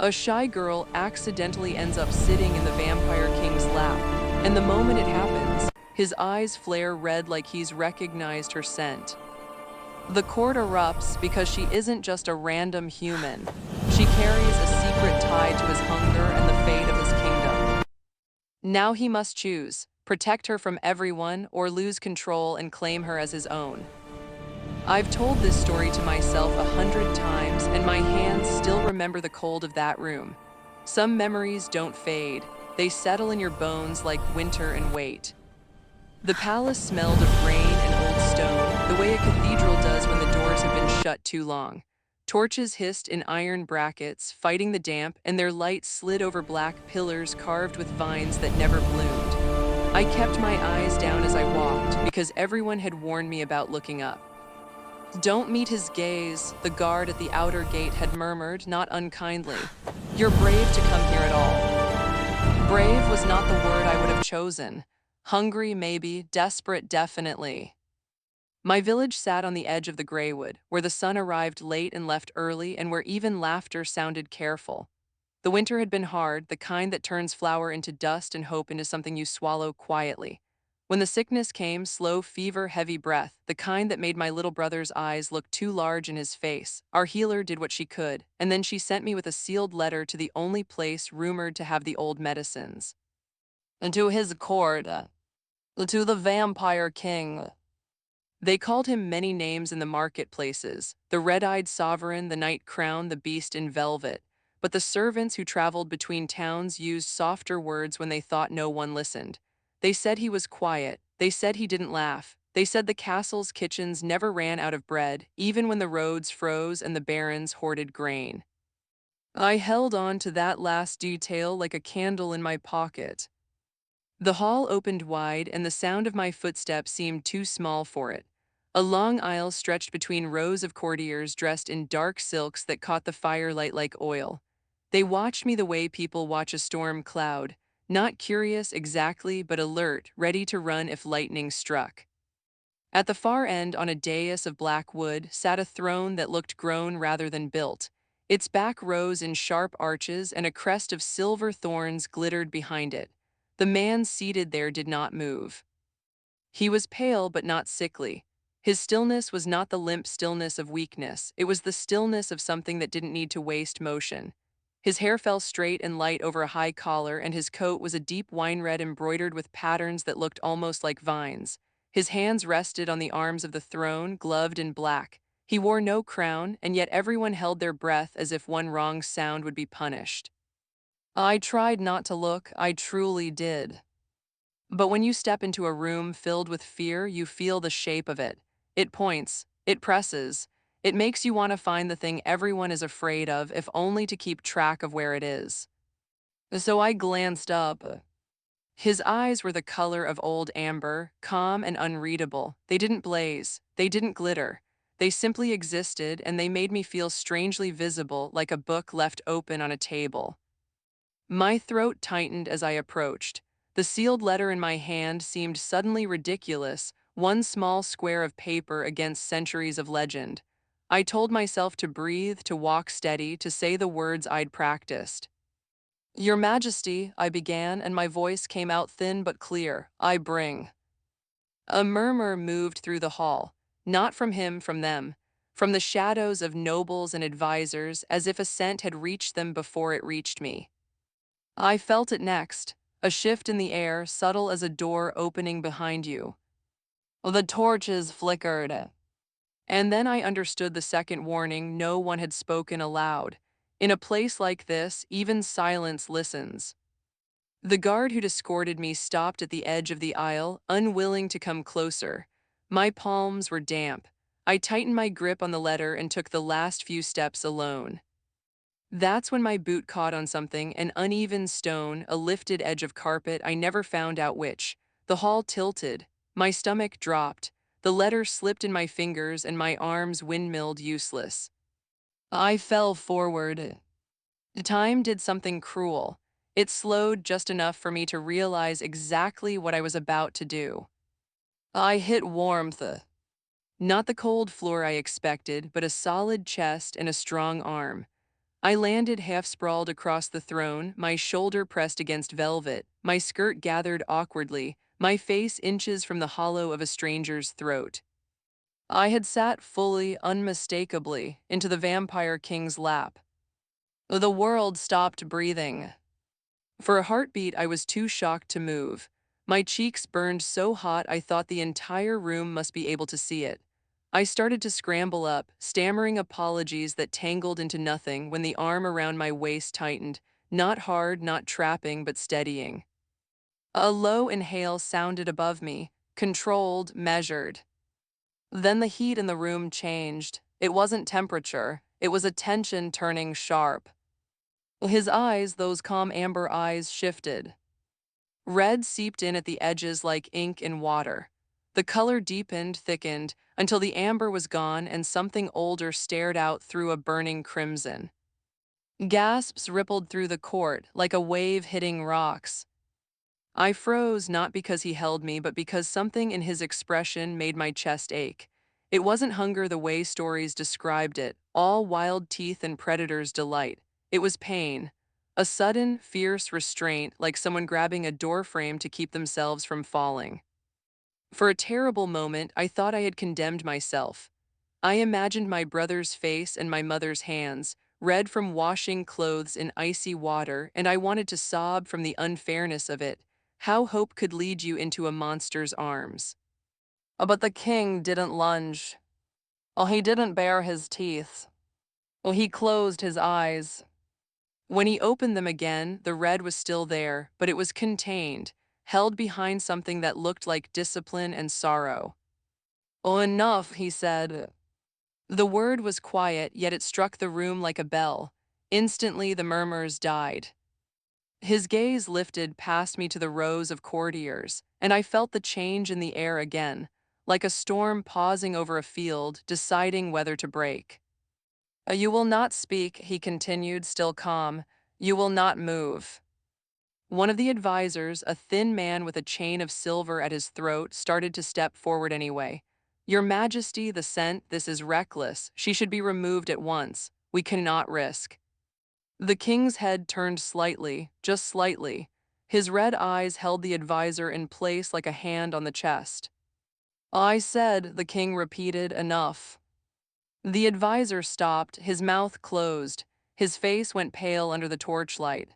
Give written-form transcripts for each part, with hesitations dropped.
A shy girl accidentally ends up sitting in the Vampire King's lap, and the moment it happens, his eyes flare red like he's recognized her scent. The court erupts because she isn't just a random human. She carries a secret tied to his hunger and the fate of his kingdom. Now he must choose, protect her from everyone or lose control and claim her as his own. I've told this story to myself 100 times, and my hands still remember the cold of that room. Some memories don't fade. They settle in your bones like winter and weight. The palace smelled of rain and old stone, the way a cathedral does when the doors have been shut too long. Torches hissed in iron brackets, fighting the damp, and their light slid over black pillars carved with vines that never bloomed. I kept my eyes down as I walked, because everyone had warned me about looking up. "Don't meet his gaze," the guard at the outer gate had murmured, not unkindly. "You're brave to come here at all." Brave was not the word I would have chosen. Hungry, maybe, desperate, definitely. My village sat on the edge of the Greywood, where the sun arrived late and left early, and where even laughter sounded careful. The winter had been hard, the kind that turns flour into dust and hope into something you swallow quietly. When the sickness came, slow fever, heavy breath, the kind that made my little brother's eyes look too large in his face, our healer did what she could, and then she sent me with a sealed letter to the only place rumored to have the old medicines. "And to his court, to the Vampire King." They called him many names in the marketplaces, the red-eyed sovereign, the knight crowned, the beast in velvet. But the servants who traveled between towns used softer words when they thought no one listened. They said he was quiet. They said he didn't laugh. They said the castle's kitchens never ran out of bread, even when the roads froze and the barons hoarded grain. I held on to that last detail like a candle in my pocket. The hall opened wide, and the sound of my footsteps seemed too small for it. A long aisle stretched between rows of courtiers dressed in dark silks that caught the firelight like oil. They watched me the way people watch a storm cloud, not curious exactly, but alert, ready to run if lightning struck. At the far end, on a dais of black wood, sat a throne that looked grown rather than built. Its back rose in sharp arches, and a crest of silver thorns glittered behind it. The man seated there did not move. He was pale but not sickly. His stillness was not the limp stillness of weakness. It was the stillness of something that didn't need to waste motion. His hair fell straight and light over a high collar, and his coat was a deep wine red embroidered with patterns that looked almost like vines. His hands rested on the arms of the throne, gloved in black. He wore no crown, and yet everyone held their breath as if one wrong sound would be punished. I tried not to look, I truly did. But when you step into a room filled with fear, you feel the shape of it. It points, it presses, it makes you want to find the thing everyone is afraid of, if only to keep track of where it is. So I glanced up. His eyes were the color of old amber, calm and unreadable. They didn't blaze, they didn't glitter. They simply existed, and they made me feel strangely visible, like a book left open on a table. My throat tightened as I approached. The sealed letter in my hand seemed suddenly ridiculous, one small square of paper against centuries of legend. I told myself to breathe, to walk steady, to say the words I'd practiced. "Your Majesty," I began, and my voice came out thin but clear. "I bring." A murmur moved through the hall, not from him, from them, from the shadows of nobles and advisors, as if a scent had reached them before it reached me. I felt it next, a shift in the air, subtle as a door opening behind you. The torches flickered. And then I understood the second warning. No one had spoken aloud. In a place like this, even silence listens. The guard who'd escorted me stopped at the edge of the aisle, unwilling to come closer. My palms were damp. I tightened my grip on the letter and took the last few steps alone. That's when my boot caught on something, an uneven stone, a lifted edge of carpet, I never found out which. The hall tilted. My stomach dropped. The letter slipped in my fingers, and my arms windmilled useless. I fell forward. Time did something cruel. It slowed just enough for me to realize exactly what I was about to do. I hit warmth. Not the cold floor I expected, but a solid chest and a strong arm. I landed half-sprawled across the throne, my shoulder pressed against velvet, my skirt gathered awkwardly, my face inches from the hollow of a stranger's throat. I had sat fully, unmistakably, into the Vampire King's lap. The world stopped breathing. For a heartbeat, I was too shocked to move. My cheeks burned so hot I thought the entire room must be able to see it. I started to scramble up, stammering apologies that tangled into nothing when the arm around my waist tightened, not hard, not trapping, but steadying. A low inhale sounded above me, controlled, measured. Then the heat in the room changed. It wasn't temperature, it was a tension turning sharp. His eyes, those calm amber eyes, shifted. Red seeped in at the edges like ink in water. The color deepened, thickened, until the amber was gone and something older stared out through a burning crimson. Gasps rippled through the court like a wave hitting rocks. I froze not because he held me, but because something in his expression made my chest ache. It wasn't hunger the way stories described it, all wild teeth and predator's delight. It was pain. A sudden, fierce restraint, like someone grabbing a doorframe to keep themselves from falling. For a terrible moment, I thought I had condemned myself. I imagined my brother's face and my mother's hands, red from washing clothes in icy water, and I wanted to sob from the unfairness of it. How hope could lead you into a monster's arms. But the king didn't lunge. Oh, he didn't bare his teeth. Oh, he closed his eyes. When he opened them again, the red was still there, but it was contained, held behind something that looked like discipline and sorrow. Oh, enough, he said. The word was quiet, yet it struck the room like a bell. Instantly, the murmurs died. His gaze lifted past me to the rows of courtiers, and I felt the change in the air again, like a storm pausing over a field, deciding whether to break. You will not speak," he continued, still calm. "You will not move." One of the advisors, a thin man with a chain of silver at his throat, started to step forward anyway. "Your Majesty, the scent, this is reckless. She should be removed at once. We cannot risk." The king's head turned slightly, just slightly. His red eyes held the advisor in place like a hand on the chest. "I said," the king repeated, "enough." The advisor stopped, his mouth closed. His face went pale under the torchlight.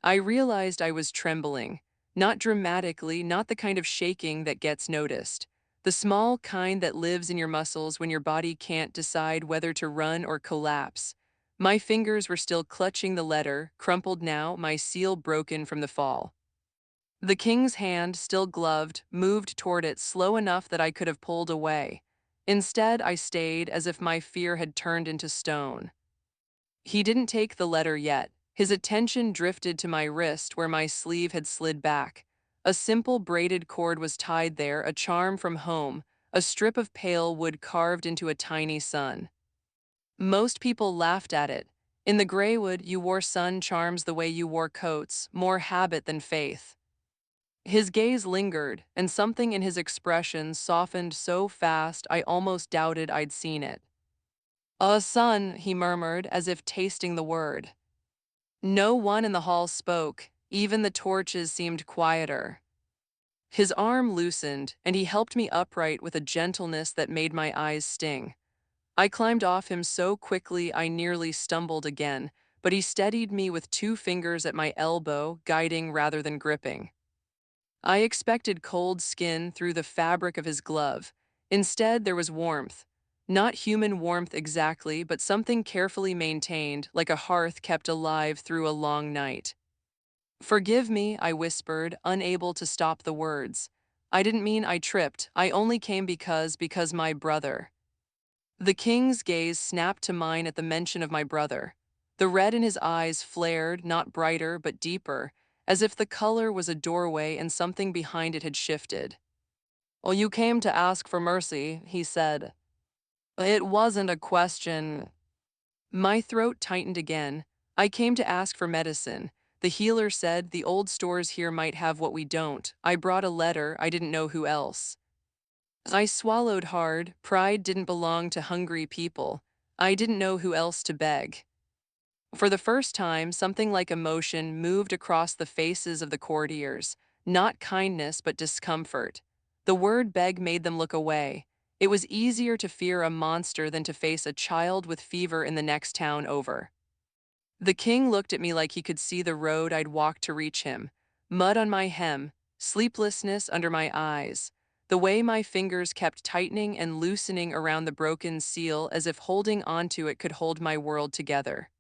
I realized I was trembling, not dramatically, not the kind of shaking that gets noticed. The small kind that lives in your muscles when your body can't decide whether to run or collapse. My fingers were still clutching the letter, crumpled now, my seal broken from the fall. The king's hand, still gloved, moved toward it slow enough that I could have pulled away. Instead, I stayed as if my fear had turned into stone. He didn't take the letter yet. His attention drifted to my wrist where my sleeve had slid back. A simple braided cord was tied there, a charm from home, a strip of pale wood carved into a tiny sun. Most people laughed at it. In the Greywood, you wore sun charms the way you wore coats, more habit than faith. His gaze lingered, and something in his expression softened so fast I almost doubted I'd seen it. "A son," he murmured, as if tasting the word. No one in the hall spoke, even the torches seemed quieter. His arm loosened, and he helped me upright with a gentleness that made my eyes sting. I climbed off him so quickly I nearly stumbled again, but he steadied me with 2 fingers at my elbow, guiding rather than gripping. I expected cold skin through the fabric of his glove. Instead, there was warmth. Not human warmth exactly, but something carefully maintained, like a hearth kept alive through a long night. "Forgive me," I whispered, unable to stop the words. "I didn't mean I tripped. I only came because my brother." The king's gaze snapped to mine at the mention of my brother. The red in his eyes flared, not brighter, but deeper, as if the color was a doorway and something behind it had shifted. "Well, you came to ask for mercy," he said. "It wasn't a question." My throat tightened again. "I came to ask for medicine. The healer said the old stores here might have what we don't. I brought a letter, I didn't know who else." I swallowed hard. Pride didn't belong to hungry people. I didn't know who else to beg. For the first time, something like emotion moved across the faces of the courtiers, not kindness but discomfort. The word beg made them look away. It was easier to fear a monster than to face a child with fever in the next town over. The king looked at me like he could see the road I'd walked to reach him. Mud on my hem, sleeplessness under my eyes. The way my fingers kept tightening and loosening around the broken seal as if holding onto it could hold my world together.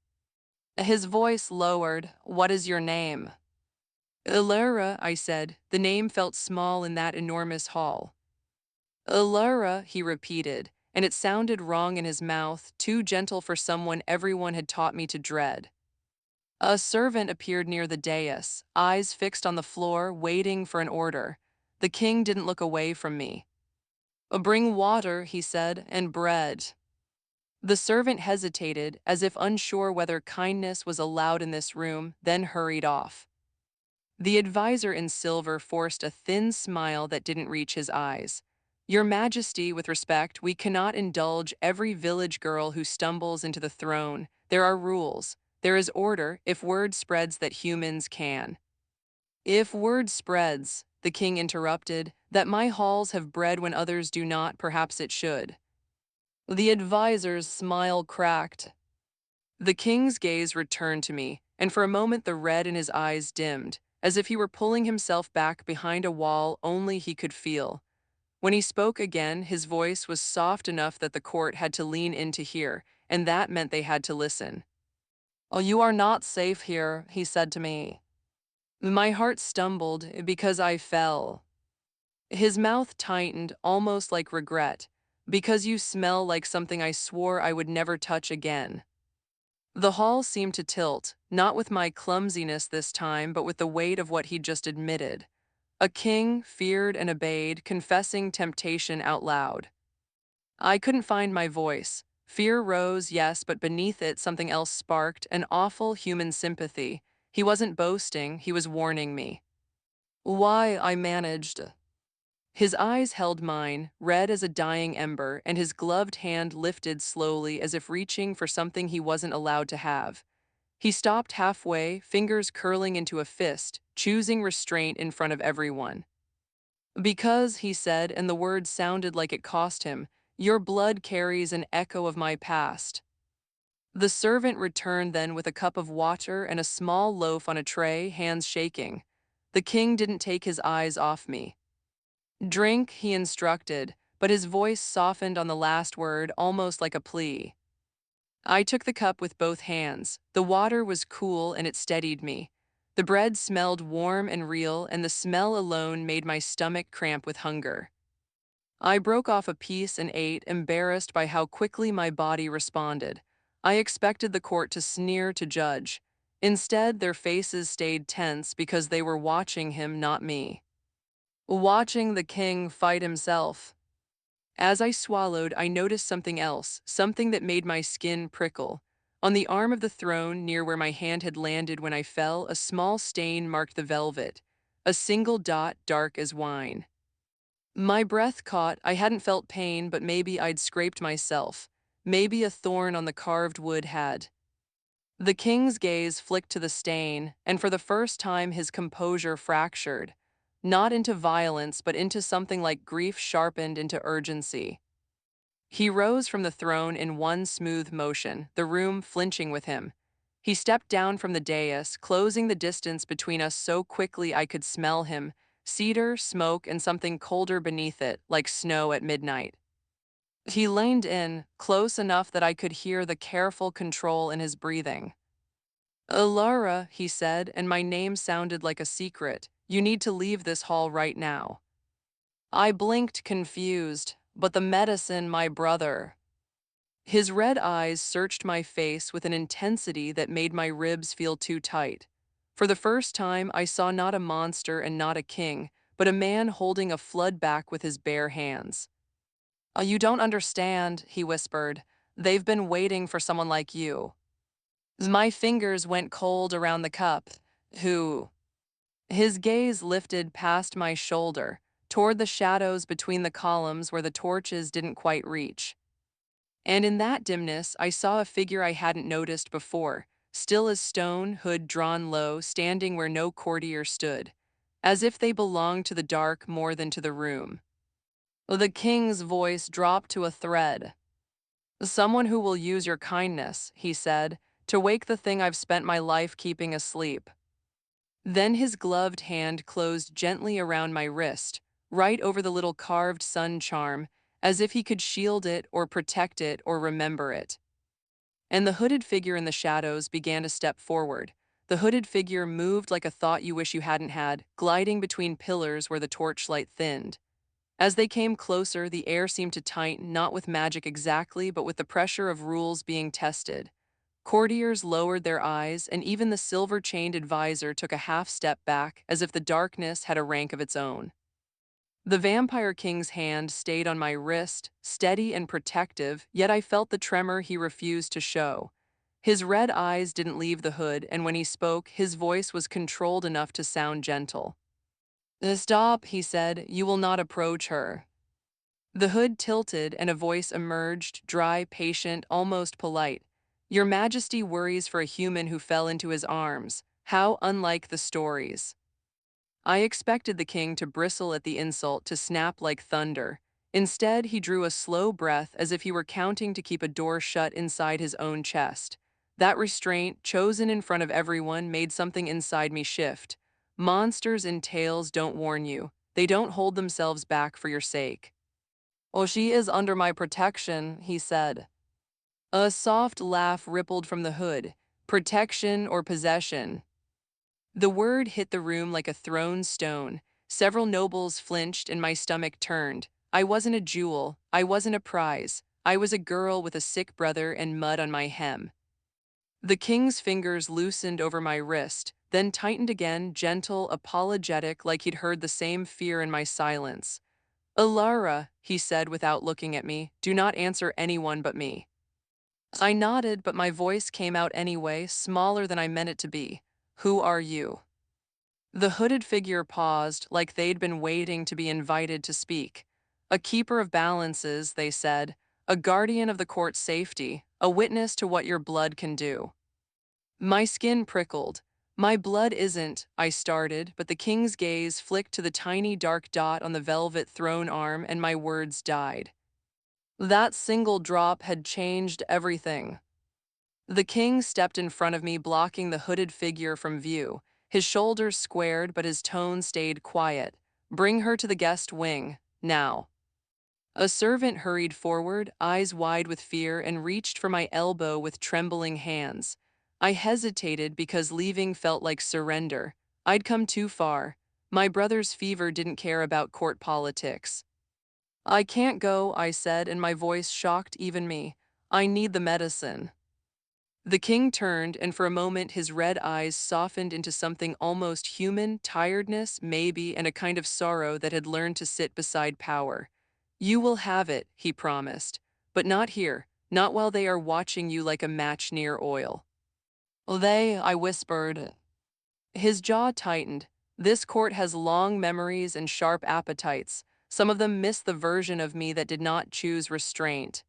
His voice lowered. "What is your name?" "Illyra," I said. The name felt small in that enormous hall. "Illyra," he repeated, and it sounded wrong in his mouth, too gentle for someone everyone had taught me to dread. A servant appeared near the dais, eyes fixed on the floor, waiting for an order. The king didn't look away from me. "Bring water," he said, "and bread." The servant hesitated, as if unsure whether kindness was allowed in this room, then hurried off. The advisor in silver forced a thin smile that didn't reach his eyes. "Your Majesty, with respect, we cannot indulge every village girl who stumbles into the throne. There are rules. There is order if word spreads that humans can." "If word spreads," the king interrupted, "that my halls have bread when others do not, perhaps it should." The advisor's smile cracked. The king's gaze returned to me, and for a moment the red in his eyes dimmed, as if he were pulling himself back behind a wall only he could feel. When he spoke again, his voice was soft enough that the court had to lean in to hear, and that meant they had to listen. "Oh, you are not safe here," he said to me. My heart stumbled because I fell. His mouth tightened, almost like regret. "Because you smell like something I swore I would never touch again." The hall seemed to tilt, not with my clumsiness this time, but with the weight of what he'd just admitted. A king, feared and obeyed, confessing temptation out loud. I couldn't find my voice. Fear rose, yes, but beneath it something else sparked, an awful human sympathy. He wasn't boasting, he was warning me. "Why," I managed. His eyes held mine, red as a dying ember, and his gloved hand lifted slowly as if reaching for something he wasn't allowed to have. He stopped halfway, fingers curling into a fist, choosing restraint in front of everyone. "Because," he said, and the word sounded like it cost him, "your blood carries an echo of my past." The servant returned then with a cup of water and a small loaf on a tray, hands shaking. The king didn't take his eyes off me. "Drink," he instructed, but his voice softened on the last word, almost like a plea. I took the cup with both hands. The water was cool and it steadied me. The bread smelled warm and real, and the smell alone made my stomach cramp with hunger. I broke off a piece and ate, embarrassed by how quickly my body responded. I expected the court to sneer, to judge. Instead, their faces stayed tense because they were watching him, not me. Watching the king fight himself. As I swallowed, I noticed something else, something that made my skin prickle. On the arm of the throne, near where my hand had landed when I fell, a small stain marked the velvet, a single dot dark as wine. My breath caught. I hadn't felt pain, but maybe I'd scraped myself. Maybe a thorn on the carved wood had. The king's gaze flicked to the stain, and for the first time his composure fractured. Not into violence, but into something like grief sharpened into urgency. He rose from the throne in one smooth motion, the room flinching with him. He stepped down from the dais, closing the distance between us so quickly I could smell him, cedar, smoke, and something colder beneath it, like snow at midnight. He leaned in, close enough that I could hear the careful control in his breathing. "Alara," he said, and my name sounded like a secret. "You need to leave this hall right now." I blinked, confused. "But the medicine, my brother." His red eyes searched my face with an intensity that made my ribs feel too tight. For the first time, I saw not a monster and not a king, but a man holding a flood back with his bare hands. You don't understand," he whispered. "They've been waiting for someone like you." My fingers went cold around the cup. "Who?" His gaze lifted past my shoulder, toward the shadows between the columns where the torches didn't quite reach. And in that dimness, I saw a figure I hadn't noticed before, still as stone, hood drawn low, standing where no courtier stood, as if they belonged to the dark more than to the room. The king's voice dropped to a thread. "Someone who will use your kindness," he said, "to wake the thing I've spent my life keeping asleep." Then his gloved hand closed gently around my wrist, right over the little carved sun charm, as if he could shield it or protect it or remember it. And the hooded figure in the shadows began to step forward. The hooded figure moved like a thought you wish you hadn't had, gliding between pillars where the torchlight thinned. As they came closer, the air seemed to tighten, not with magic exactly, but with the pressure of rules being tested. Courtiers lowered their eyes, and even the silver-chained advisor took a half step back, as if the darkness had a rank of its own. The Vampire King's hand stayed on my wrist, steady and protective, yet I felt the tremor he refused to show. His red eyes didn't leave the hood, and when he spoke, his voice was controlled enough to sound gentle. "Stop," he said, "you will not approach her." The hood tilted and a voice emerged, dry, patient, almost polite. "Your Majesty worries for a human who fell into his arms. How unlike the stories." I expected the king to bristle at the insult, to snap like thunder. Instead, he drew a slow breath as if he were counting to keep a door shut inside his own chest. That restraint, chosen in front of everyone, made something inside me shift. Monsters in tales don't warn you. They don't hold themselves back for your sake. "Oh, she is under my protection," he said. A soft laugh rippled from the hood. "Protection or possession?" The word hit the room like a thrown stone. Several nobles flinched and my stomach turned. I wasn't a jewel. I wasn't a prize. I was a girl with a sick brother and mud on my hem. The king's fingers loosened over my wrist, then tightened again, gentle, apologetic, like he'd heard the same fear in my silence. "Alara," he said without looking at me, "do not answer anyone but me." I nodded, but my voice came out anyway, smaller than I meant it to be. "Who are you?" The hooded figure paused, like they'd been waiting to be invited to speak. "A keeper of balances," they said, "a guardian of the court's safety, a witness to what your blood can do." My skin prickled. "My blood isn't," I started, but the king's gaze flicked to the tiny dark dot on the velvet throne arm and my words died. That single drop had changed everything. The king stepped in front of me, blocking the hooded figure from view. His shoulders squared, but his tone stayed quiet. "Bring her to the guest wing, now." A servant hurried forward, eyes wide with fear, and reached for my elbow with trembling hands. I hesitated because leaving felt like surrender. I'd come too far. My brother's fever didn't care about court politics. "I can't go," I said, and my voice shocked even me. "I need the medicine." The king turned, and for a moment his red eyes softened into something almost human, tiredness, maybe, and a kind of sorrow that had learned to sit beside power. "You will have it," he promised, "but not here, not while they are watching you like a match near oil." "They," I whispered. His jaw tightened. "This court has long memories and sharp appetites. Some of them miss the version of me that did not choose restraint."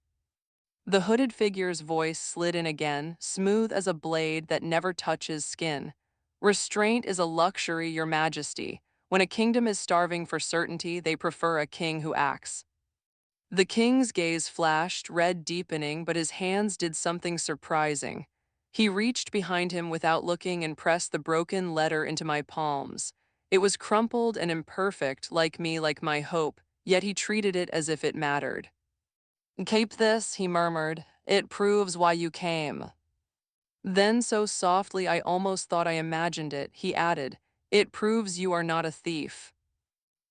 The hooded figure's voice slid in again, smooth as a blade that never touches skin. "Restraint is a luxury, Your Majesty. When a kingdom is starving for certainty, they prefer a king who acts." The king's gaze flashed, red deepening, but his hands did something surprising. He reached behind him without looking and pressed the broken letter into my palms. It was crumpled and imperfect, like me, like my hope, yet he treated it as if it mattered. "Keep this," he murmured. "It proves why you came." Then, so softly I almost thought I imagined it, he added, "It proves you are not a thief."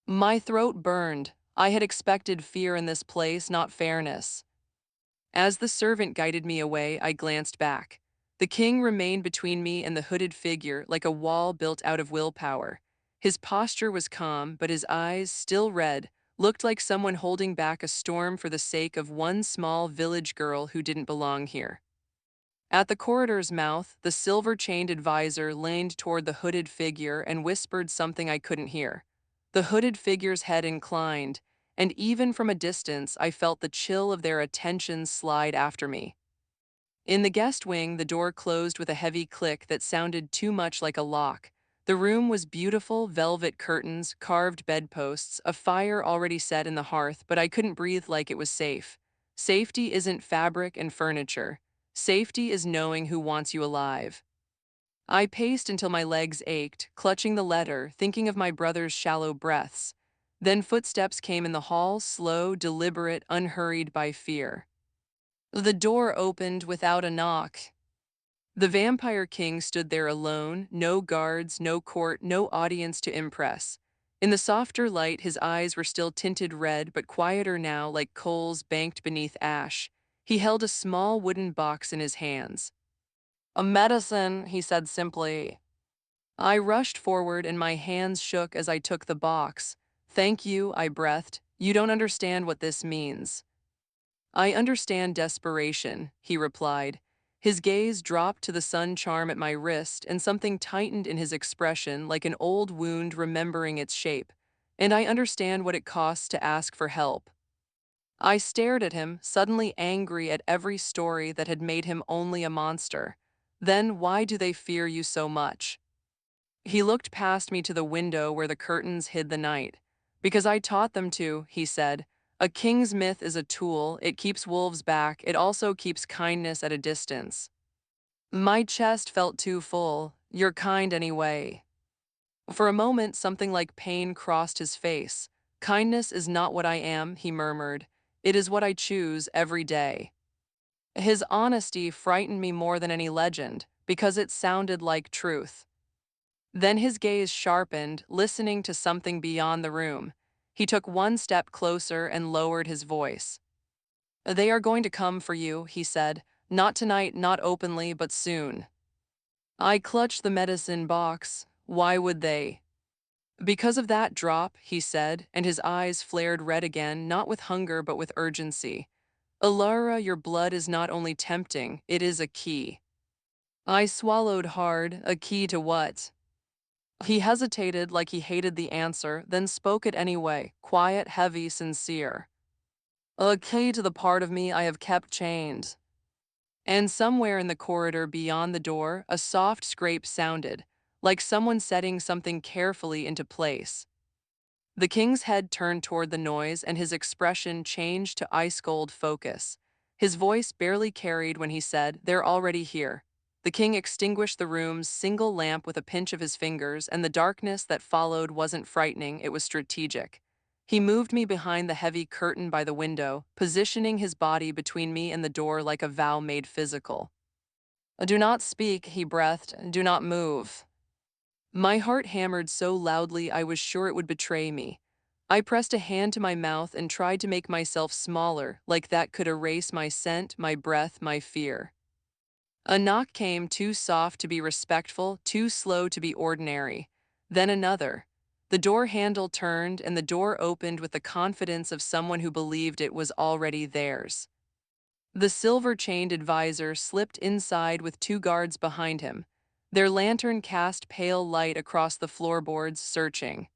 My throat burned. I had expected fear in this place, not fairness. As the servant guided me away, I glanced back. The king remained between me and the hooded figure, like a wall built out of willpower. His posture was calm, but his eyes, still red, looked like someone holding back a storm for the sake of one small village girl who didn't belong here. At the corridor's mouth, the silver-chained advisor leaned toward the hooded figure and whispered something I couldn't hear. The hooded figure's head inclined, and even from a distance I felt the chill of their attention slide after me. In the guest wing, the door closed with a heavy click that sounded too much like a lock. The room was beautiful, velvet curtains, carved bedposts, a fire already set in the hearth, but I couldn't breathe like it was safe. Safety isn't fabric and furniture. Safety is knowing who wants you alive. I paced until my legs ached, clutching the letter, thinking of my brother's shallow breaths. Then footsteps came in the hall, slow, deliberate, unhurried by fear. The door opened without a knock. The Vampire King stood there alone, no guards, no court, no audience to impress. In the softer light, his eyes were still tinted red, but quieter now, like coals banked beneath ash. He held a small wooden box in his hands. "A medicine," he said simply. I rushed forward and my hands shook as I took the box. "Thank you," I breathed. "You don't understand what this means." "I understand desperation," he replied. His gaze dropped to the sun charm at my wrist, and something tightened in his expression like an old wound remembering its shape. "And I understand what it costs to ask for help." I stared at him, suddenly angry at every story that had made him only a monster. "Then why do they fear you so much?" He looked past me to the window where the curtains hid the night. "Because I taught them to," he said. "A king's myth is a tool. It keeps wolves back. It also keeps kindness at a distance." My chest felt too full. "You're kind anyway." For a moment, something like pain crossed his face. "Kindness is not what I am," he murmured. "It is what I choose every day." His honesty frightened me more than any legend, because it sounded like truth. Then his gaze sharpened, listening to something beyond the room. He took one step closer and lowered his voice. "They are going to come for you," he said. "Not tonight, not openly, but soon." I clutched the medicine box. "Why would they?" "Because of that drop," he said, and his eyes flared red again, not with hunger but with urgency. "Alara, your blood is not only tempting, it is a key." I swallowed hard. "A key to what?" He hesitated like he hated the answer, then spoke it anyway, quiet, heavy, sincere. "A key to the part of me I have kept chained." And somewhere in the corridor beyond the door, a soft scrape sounded, like someone setting something carefully into place. The king's head turned toward the noise, and his expression changed to ice-cold focus. His voice barely carried when he said, "They're already here." The king extinguished the room's single lamp with a pinch of his fingers, and the darkness that followed wasn't frightening, it was strategic. He moved me behind the heavy curtain by the window, positioning his body between me and the door like a vow made physical. "Do not speak," he breathed. "Do not move." My heart hammered so loudly I was sure it would betray me. I pressed a hand to my mouth and tried to make myself smaller, like that could erase my scent, my breath, my fear. A knock came, too soft to be respectful, too slow to be ordinary. Then another. The door handle turned and the door opened with the confidence of someone who believed it was already theirs. The silver-chained advisor slipped inside with two guards behind him. Their lantern cast pale light across the floorboards, searching.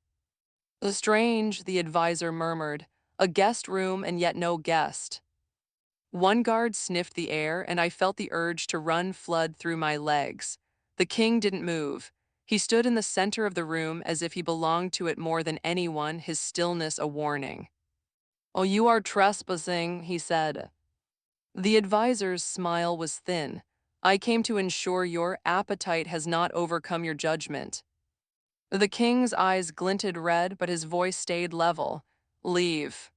"Strange," the advisor murmured. "A guest room and yet no guest." One guard sniffed the air, and I felt the urge to run flood through my legs. The king didn't move. He stood in the center of the room as if he belonged to it more than anyone, his stillness a warning. "Oh, you are trespassing," he said. The advisor's smile was thin. "I came to ensure your appetite has not overcome your judgment." The king's eyes glinted red, but his voice stayed level. "Leave."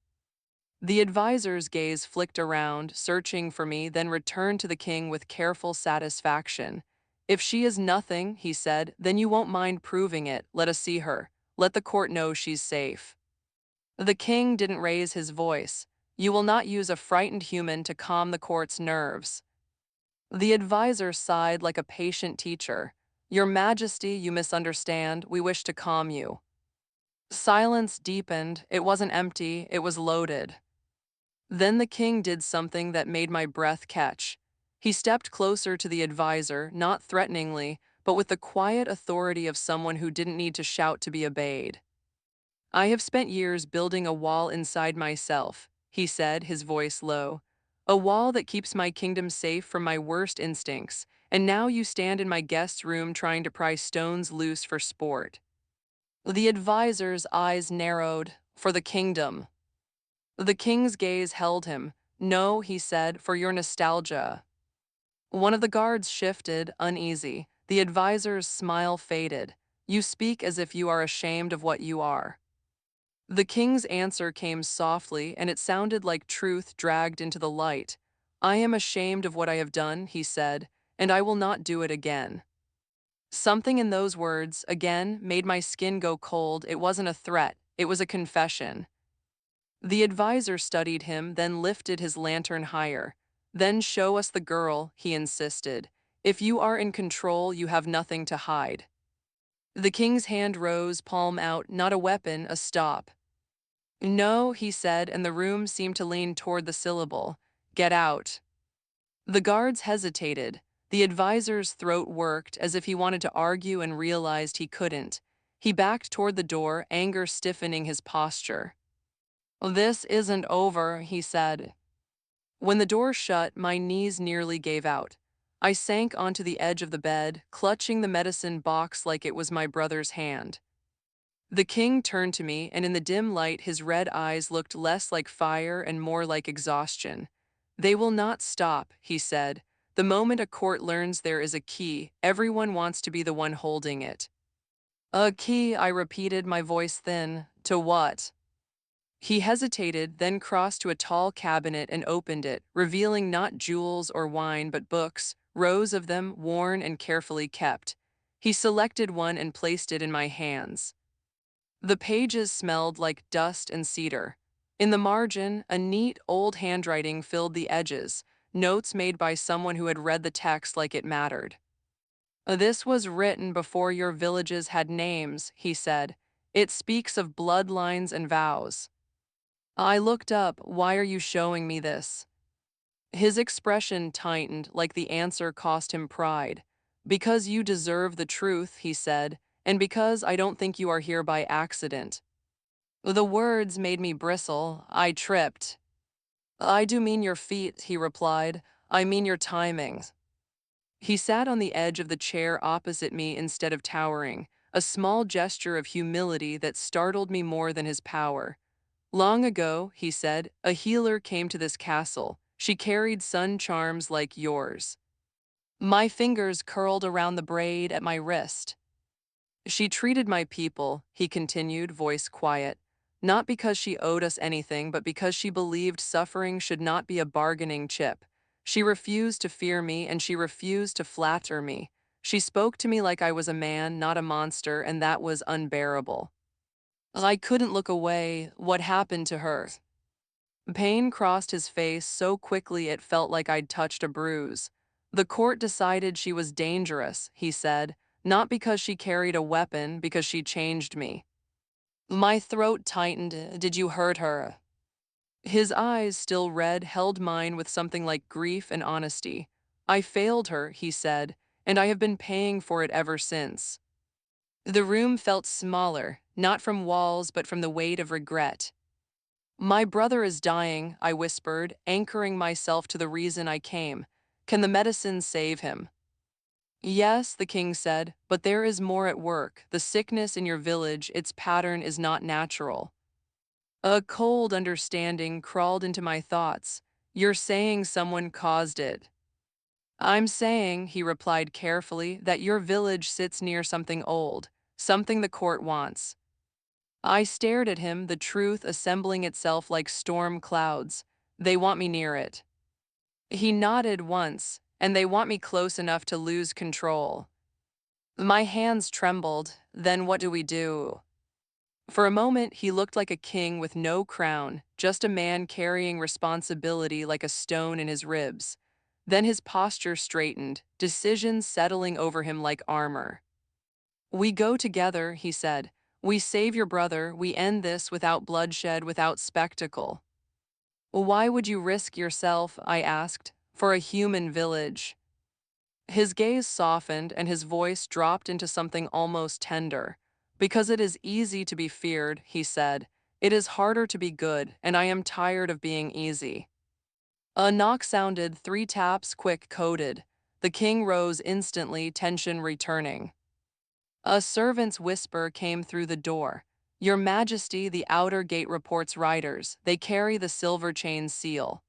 The advisor's gaze flicked around, searching for me, then returned to the king with careful satisfaction. "If she is nothing," he said, "then you won't mind proving it. Let us see her. Let the court know she's safe." The king didn't raise his voice. "You will not use a frightened human to calm the court's nerves." The advisor sighed like a patient teacher. "Your Majesty, you misunderstand. We wish to calm you." Silence deepened. It wasn't empty, it was loaded. Then the king did something that made my breath catch. He stepped closer to the advisor, not threateningly, but with the quiet authority of someone who didn't need to shout to be obeyed. "I have spent years building a wall inside myself," he said, his voice low. A wall that keeps my kingdom safe from my worst instincts, and now you stand in my guest's room trying to pry stones loose for sport." The advisor's eyes narrowed. "For the kingdom." The king's gaze held him. "No," he said, "for your nostalgia." One of the guards shifted, uneasy. The advisor's smile faded. "You speak as if you are ashamed of what you are." The king's answer came softly, and it sounded like truth dragged into the light. "I am ashamed of what I have done," he said, "and I will not do it again." Something in those words, again, made my skin go cold. It wasn't a threat, it was a confession. The advisor studied him, then lifted his lantern higher. "Then show us the girl," he insisted. "If you are in control, you have nothing to hide." The king's hand rose, palm out, not a weapon, a stop. "No," he said, and the room seemed to lean toward the syllable. "Get out." The guards hesitated. The advisor's throat worked as if he wanted to argue and realized he couldn't. He backed toward the door, anger stiffening his posture. "This isn't over," he said. When the door shut, my knees nearly gave out. I sank onto the edge of the bed, clutching the medicine box like it was my brother's hand. The king turned to me, and in the dim light, his red eyes looked less like fire and more like exhaustion. "They will not stop," he said. "The moment a court learns there is a key, everyone wants to be the one holding it." "A key," I repeated, my voice thin. "To what?" He hesitated, then crossed to a tall cabinet and opened it, revealing not jewels or wine but books, rows of them, worn and carefully kept. He selected one and placed it in my hands. The pages smelled like dust and cedar. In the margin, a neat, old handwriting filled the edges, notes made by someone who had read the text like it mattered. "This was written before your villages had names," he said. "It speaks of bloodlines and vows." I looked up. "Why are you showing me this?" His expression tightened, like the answer cost him pride. "Because you deserve the truth," he said, "and because I don't think you are here by accident." The words made me bristle. I tripped. "I do mean your feet," he replied. "I mean your timing." He sat on the edge of the chair opposite me instead of towering, a small gesture of humility that startled me more than his power. "Long ago," he said, "a healer came to this castle. She carried sun charms like yours." My fingers curled around the braid at my wrist. "She treated my people," he continued, voice quiet, "not because she owed us anything, but because she believed suffering should not be a bargaining chip. She refused to fear me, and she refused to flatter me. She spoke to me like I was a man, not a monster, and that was unbearable." I couldn't look away. "What happened to her?" Pain crossed his face so quickly it felt like I'd touched a bruise. "The court decided she was dangerous," he said, "not because she carried a weapon, because she changed me." My throat tightened. "Did you hurt her?" His eyes, still red, held mine with something like grief and honesty. "I failed her," he said, "and I have been paying for it ever since." The room felt smaller, not from walls but from the weight of regret. "My brother is dying," I whispered, anchoring myself to the reason I came. "Can the medicine save him?" "Yes," the king said, "but there is more at work. The sickness in your village, its pattern is not natural." A cold understanding crawled into my thoughts. "You're saying someone caused it." "I'm saying," he replied carefully, "that your village sits near something old, something the court wants." I stared at him, the truth assembling itself like storm clouds. "They want me near it." He nodded once, "and they want me close enough to lose control." My hands trembled. "Then what do we do?" For a moment, he looked like a king with no crown, just a man carrying responsibility like a stone in his ribs. Then his posture straightened, decision settling over him like armor. "We go together," he said. "We save your brother, we end this without bloodshed, without spectacle." "Why would you risk yourself?" I asked. "For a human village." His gaze softened and his voice dropped into something almost tender. "Because it is easy to be feared," he said. "It is harder to be good, and I am tired of being easy." A knock sounded, 3 taps, quick, coded. The king rose instantly, tension returning. A servant's whisper came through the door. Your Majesty, the outer gate reports riders. They carry the silver chain seal.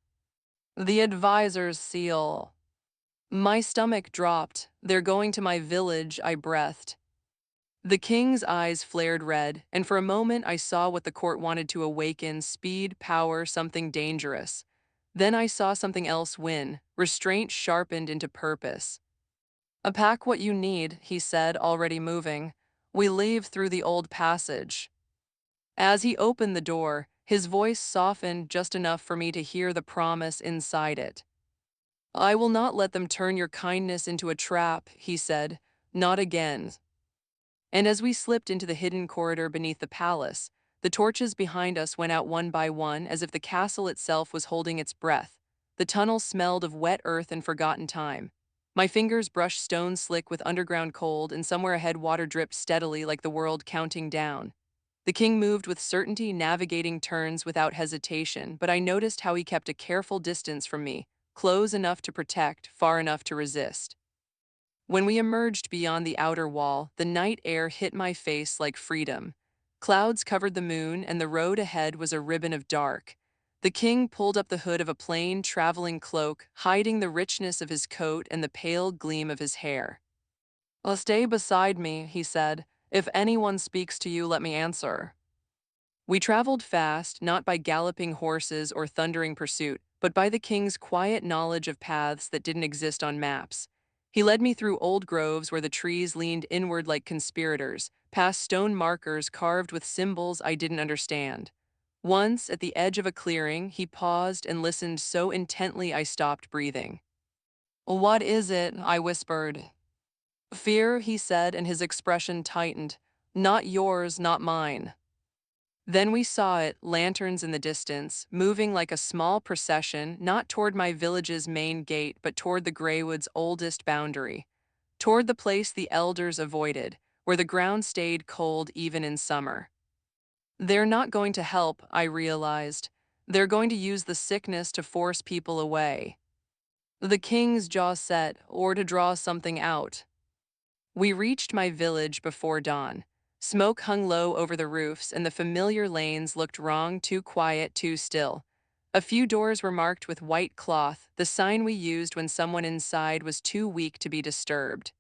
The advisor's seal. My stomach dropped. They're going to my village, I breathed. The king's eyes flared red, and for a moment I saw what the court wanted to awaken: speed, power, something dangerous. Then I saw something else win, restraint sharpened into purpose. Pack what you need, he said, already moving. We leave through the old passage. As he opened the door, his voice softened just enough for me to hear the promise inside it. I will not let them turn your kindness into a trap, he said. Not again. And as we slipped into the hidden corridor beneath the palace, the torches behind us went out one by one as if the castle itself was holding its breath. The tunnel smelled of wet earth and forgotten time. My fingers brushed stone slick with underground cold, and somewhere ahead water dripped steadily like the world counting down. The king moved with certainty, navigating turns without hesitation, but I noticed how he kept a careful distance from me, close enough to protect, far enough to resist. When we emerged beyond the outer wall, the night air hit my face like freedom. Clouds covered the moon, and the road ahead was a ribbon of dark. The king pulled up the hood of a plain traveling cloak, hiding the richness of his coat and the pale gleam of his hair. Stay beside me, he said. If anyone speaks to you, let me answer. We traveled fast, not by galloping horses or thundering pursuit, but by the king's quiet knowledge of paths that didn't exist on maps. He led me through old groves where the trees leaned inward like conspirators, past stone markers carved with symbols I didn't understand. Once, at the edge of a clearing, he paused and listened so intently I stopped breathing. What is it? I whispered. Fear, he said, and his expression tightened. Not yours, not mine. Then we saw it, lanterns in the distance, moving like a small procession, not toward my village's main gate, but toward the Greywood's oldest boundary, toward the place the elders avoided, where the ground stayed cold even in summer. They're not going to help, I realized. They're going to use the sickness to force people away. The king's jaw set, or to draw something out. We reached my village before dawn. Smoke hung low over the roofs, and the familiar lanes looked wrong, too quiet, too still. A few doors were marked with white cloth, the sign we used when someone inside was too weak to be disturbed.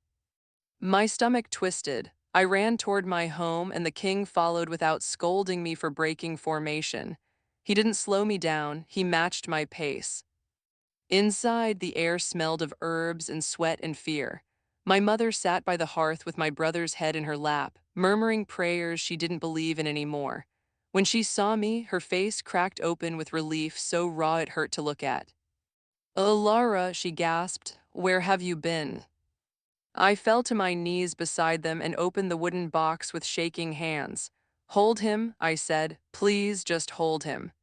My stomach twisted. I ran toward my home, and the king followed without scolding me for breaking formation. He didn't slow me down, he matched my pace. Inside, the air smelled of herbs and sweat and fear. My mother sat by the hearth with my brother's head in her lap, murmuring prayers she didn't believe in anymore. When she saw me, her face cracked open with relief so raw it hurt to look at. "Oh, Laura," she gasped, "where have you been?" I fell to my knees beside them and opened the wooden box with shaking hands. "Hold him," I said. "Please just hold him."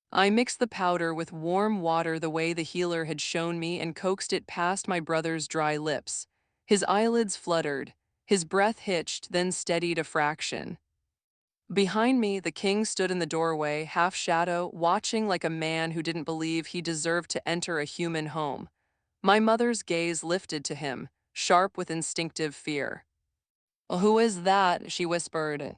I mixed the powder with warm water the way the healer had shown me and coaxed it past my brother's dry lips. His eyelids fluttered. His breath hitched, then steadied a fraction. Behind me, the king stood in the doorway, half shadow, watching like a man who didn't believe he deserved to enter a human home. My mother's gaze lifted to him, sharp with instinctive fear. "Who is that?" she whispered.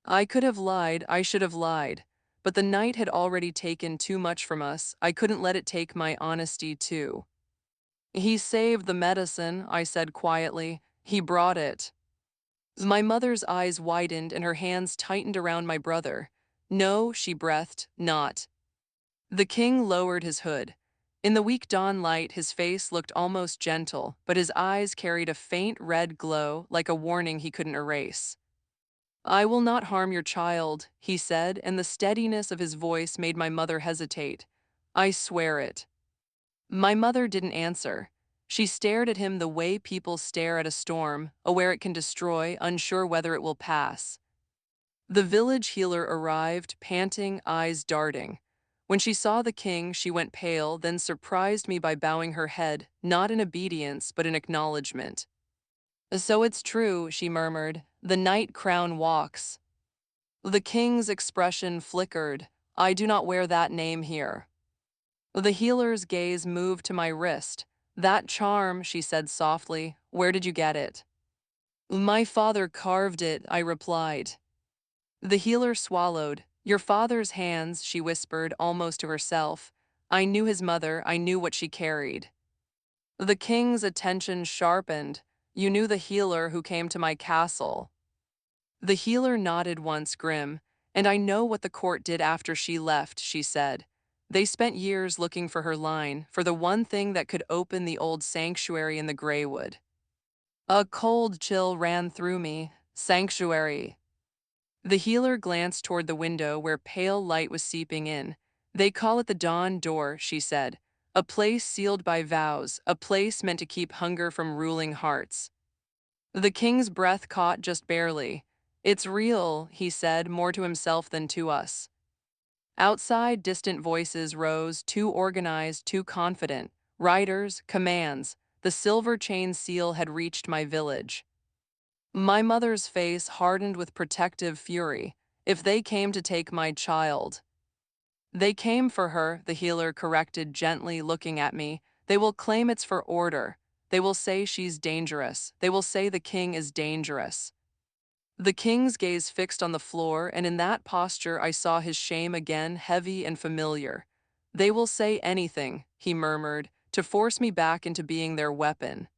I could have lied, I should have lied. But the night had already taken too much from us. I couldn't let it take my honesty too. "He saved the medicine," I said quietly. "He brought it." My mother's eyes widened and her hands tightened around my brother. "No," she breathed, "not." The king lowered his hood. In the weak dawn light, his face looked almost gentle, but his eyes carried a faint red glow, like a warning he couldn't erase. "I will not harm your child," he said, and the steadiness of his voice made my mother hesitate. "I swear it." My mother didn't answer. She stared at him the way people stare at a storm, aware it can destroy, unsure whether it will pass. The village healer arrived, panting, eyes darting. When she saw the king, she went pale, then surprised me by bowing her head, not in obedience, but in acknowledgement. "So it's true," she murmured. "The night crown walks." The king's expression flickered. "I do not wear that name here." The healer's gaze moved to my wrist. That charm, she said softly, where did you get it? My father carved it, I replied. The healer swallowed. Your father's hands, she whispered, almost to herself. I knew his mother, I knew what she carried. The king's attention sharpened. You knew the healer who came to my castle. The healer nodded once, grim. And I know what the court did after she left, she said. They spent years looking for her line, for the one thing that could open the old sanctuary in the Greywood. A cold chill ran through me. Sanctuary. The healer glanced toward the window where pale light was seeping in. They call it the dawn door, she said. A place sealed by vows, a place meant to keep hunger from ruling hearts. The king's breath caught just barely. It's real, he said, more to himself than to us. Outside, distant voices rose, too organized, too confident. Riders, commands. The silver chain seal had reached my village. My mother's face hardened with protective fury. If they came to take my child. They came for her, the healer corrected gently, looking at me. They will claim it's for order. They will say she's dangerous. They will say the king is dangerous. The king's gaze fixed on the floor, and in that posture I saw his shame again, heavy and familiar. They will say anything, he murmured, to force me back into being their weapon.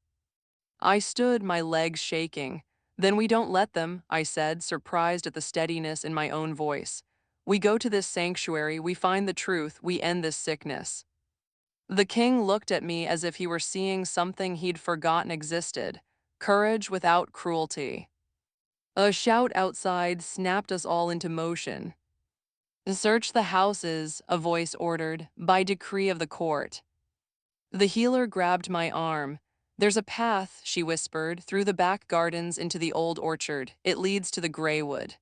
I stood, my legs shaking. Then we don't let them, I said, surprised at the steadiness in my own voice. We go to this sanctuary, we find the truth, we end this sickness. The king looked at me as if he were seeing something he'd forgotten existed. Courage without cruelty. A shout outside snapped us all into motion. Search the houses, a voice ordered, by decree of the court. The healer grabbed my arm. There's a path, she whispered, through the back gardens into the old orchard. It leads to the Greywood.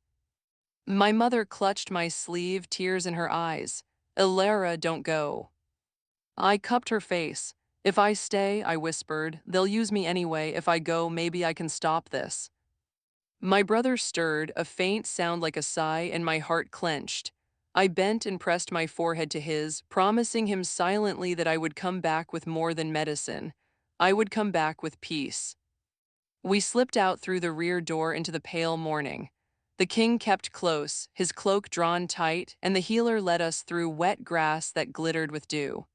My mother clutched my sleeve, tears in her eyes. Ilara, don't go. I cupped her face. If I stay, I whispered, they'll use me anyway. If I go, maybe I can stop this. My brother stirred, a faint sound like a sigh, and my heart clenched. I bent and pressed my forehead to his, promising him silently that I would come back with more than medicine. I would come back with peace. We slipped out through the rear door into the pale morning. The king kept close, his cloak drawn tight, and the healer led us through wet grass that glittered with dew.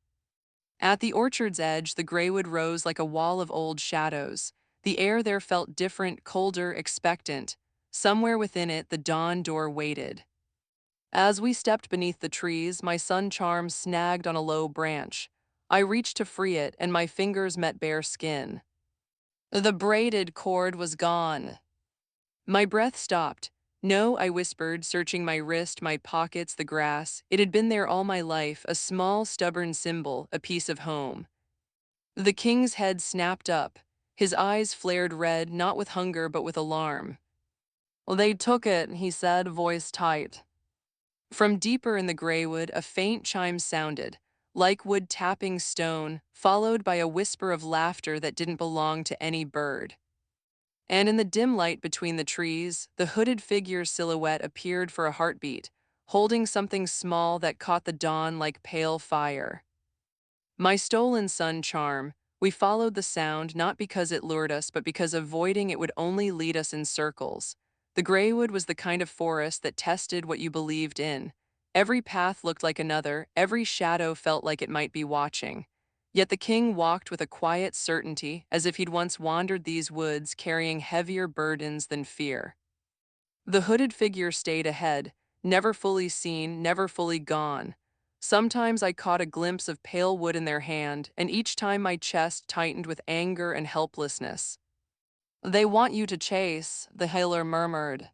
At the orchard's edge, the Greywood rose like a wall of old shadows. The air there felt different, colder, expectant. Somewhere within it, the dawn door waited. As we stepped beneath the trees, my sun charm snagged on a low branch. I reached to free it, and my fingers met bare skin. The braided cord was gone. My breath stopped. No, I whispered, searching my wrist, my pockets, the grass. It had been there all my life, a small, stubborn symbol, a piece of home. The king's head snapped up. His eyes flared red, not with hunger but with alarm. Well, they took it, he said, voice tight. From deeper in the Greywood, a faint chime sounded, like wood tapping stone, followed by a whisper of laughter that didn't belong to any bird. And in the dim light between the trees, the hooded figure's silhouette appeared for a heartbeat, holding something small that caught the dawn like pale fire. My stolen sun charm, we followed the sound not because it lured us, but because avoiding it would only lead us in circles. The Greywood was the kind of forest that tested what you believed in. Every path looked like another, every shadow felt like it might be watching. Yet the king walked with a quiet certainty, as if he'd once wandered these woods carrying heavier burdens than fear. The hooded figure stayed ahead, never fully seen, never fully gone. Sometimes I caught a glimpse of pale wood in their hand, and each time my chest tightened with anger and helplessness. They want you to chase, the healer murmured.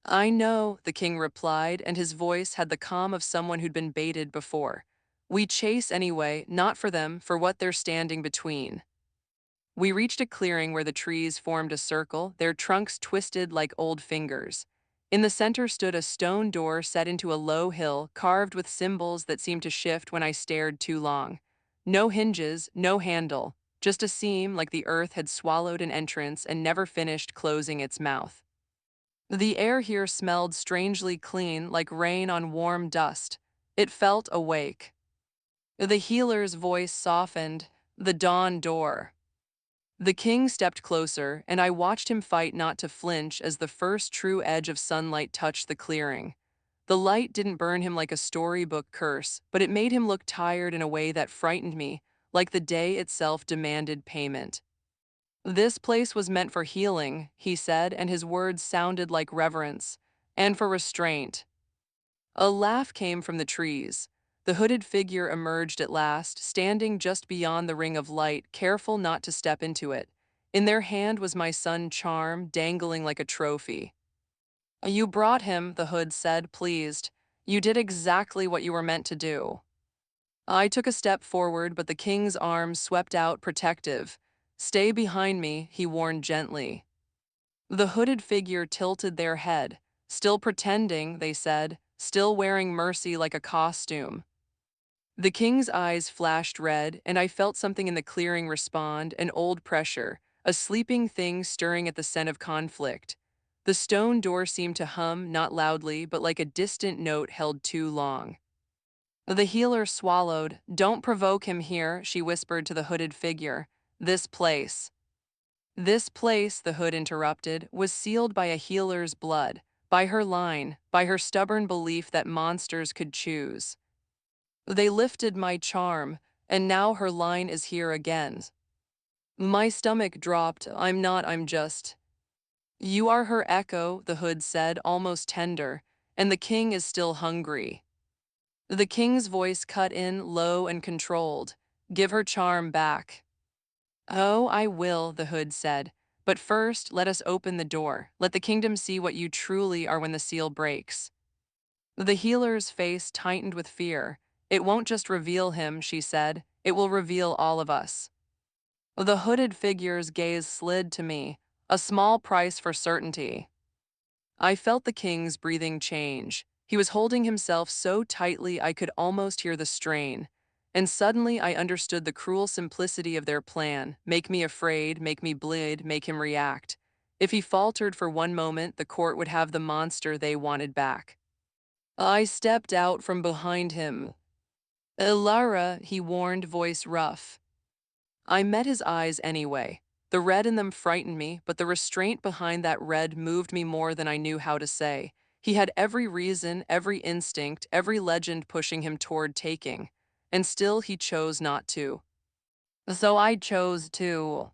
I know, the king replied, and his voice had the calm of someone who'd been baited before. We chase anyway, not for them, for what they're standing between. We reached a clearing where the trees formed a circle, their trunks twisted like old fingers. In the center stood a stone door set into a low hill, carved with symbols that seemed to shift when I stared too long. No hinges, no handle, just a seam like the earth had swallowed an entrance and never finished closing its mouth. The air here smelled strangely clean, like rain on warm dust. It felt awake. The healer's voice softened. The dawn door. The king stepped closer, and I watched him fight not to flinch as the first true edge of sunlight touched the clearing. The light didn't burn him like a storybook curse, but it made him look tired in a way that frightened me, like the day itself demanded payment. This place was meant for healing, he said, and his words sounded like reverence, and for restraint. A laugh came from the trees. The hooded figure emerged at last, standing just beyond the ring of light, careful not to step into it. In their hand was my son Charm, dangling like a trophy. You brought him, the hood said, pleased. You did exactly what you were meant to do. I took a step forward, but the king's arms swept out, protective. Stay behind me, he warned gently. The hooded figure tilted their head. Still pretending, they said, still wearing mercy like a costume. The king's eyes flashed red, and I felt something in the clearing respond, an old pressure, a sleeping thing stirring at the scent of conflict. The stone door seemed to hum, not loudly, but like a distant note held too long. The healer swallowed. Don't provoke him here, she whispered to the hooded figure. This place. This place, the hood interrupted, was sealed by a healer's blood, by her line, by her stubborn belief that monsters could choose. They lifted my charm, and now her line is here again. My stomach dropped. I'm just. You are her echo, the hood said, almost tender, and the king is still hungry. The king's voice cut in, low and controlled. Give her charm back. Oh, I will, the hood said. But first, let us open the door. Let the kingdom see what you truly are when the seal breaks. The healer's face tightened with fear. It won't just reveal him, she said. It will reveal all of us. The hooded figure's gaze slid to me. A small price for certainty. I felt the king's breathing change. He was holding himself so tightly I could almost hear the strain. And suddenly I understood the cruel simplicity of their plan. Make me afraid, make me bleed, make him react. If he faltered for one moment, the court would have the monster they wanted back. I stepped out from behind him. Ilara, he warned, voice rough. I met his eyes anyway. The red in them frightened me, but the restraint behind that red moved me more than I knew how to say. He had every reason, every instinct, every legend pushing him toward taking. And still he chose not to. So I chose to.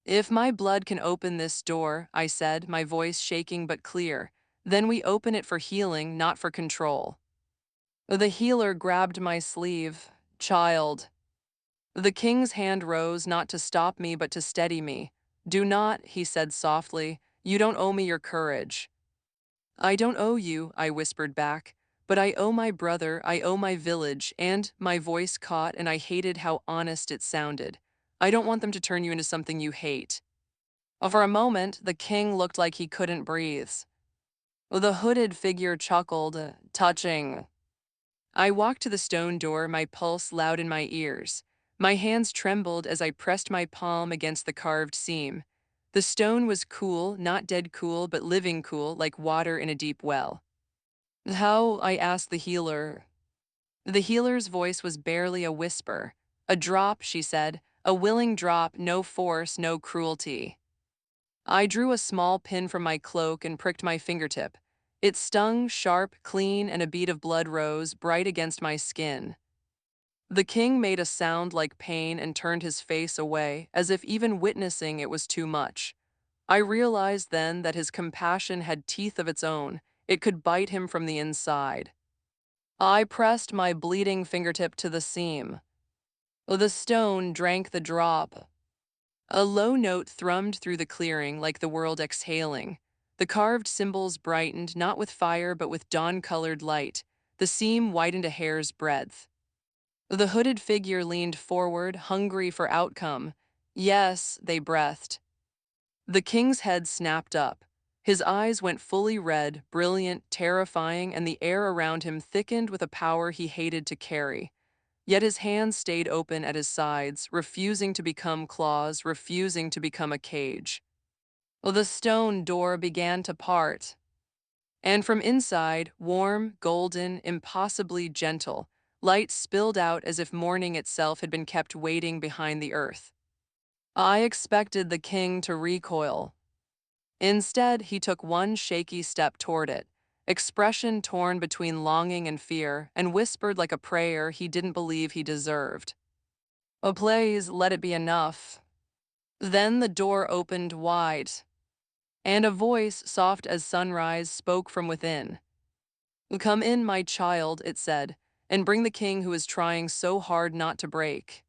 If my blood can open this door, I said, my voice shaking but clear, then we open it for healing, not for control. The healer grabbed my sleeve. Child. The king's hand rose, not to stop me, but to steady me. Do not, he said softly. You don't owe me your courage. I don't owe you, I whispered back. But I owe my brother, I owe my village, and my voice caught, and I hated how honest it sounded. I don't want them to turn you into something you hate. For a moment, the king looked like he couldn't breathe. The hooded figure chuckled, touching. I walked to the stone door, my pulse loud in my ears. My hands trembled as I pressed my palm against the carved seam. The stone was cool, not dead cool, but living cool, like water in a deep well. How? I asked the healer. The healer's voice was barely a whisper. A drop, she said, a willing drop, no force, no cruelty. I drew a small pin from my cloak and pricked my fingertip. It stung, sharp, clean, and a bead of blood rose, bright against my skin. The king made a sound like pain and turned his face away, as if even witnessing it was too much. I realized then that his compassion had teeth of its own. It could bite him from the inside. I pressed my bleeding fingertip to the seam. The stone drank the drop. A low note thrummed through the clearing like the world exhaling. The carved symbols brightened, not with fire but with dawn-colored light. The seam widened a hair's breadth. The hooded figure leaned forward, hungry for outcome. Yes, they breathed. The king's head snapped up. His eyes went fully red, brilliant, terrifying, and the air around him thickened with a power he hated to carry. Yet his hands stayed open at his sides, refusing to become claws, refusing to become a cage. The stone door began to part. And from inside, warm, golden, impossibly gentle, Light spilled out as if morning itself had been kept waiting behind the earth. I expected the king to recoil. Instead, he took one shaky step toward it, expression torn between longing and fear, and whispered like a prayer he didn't believe he deserved. "Oh, please, let it be enough." Then the door opened wide, and a voice soft as sunrise spoke from within. "Come in, my child," it said, "and bring the king who is trying so hard not to break."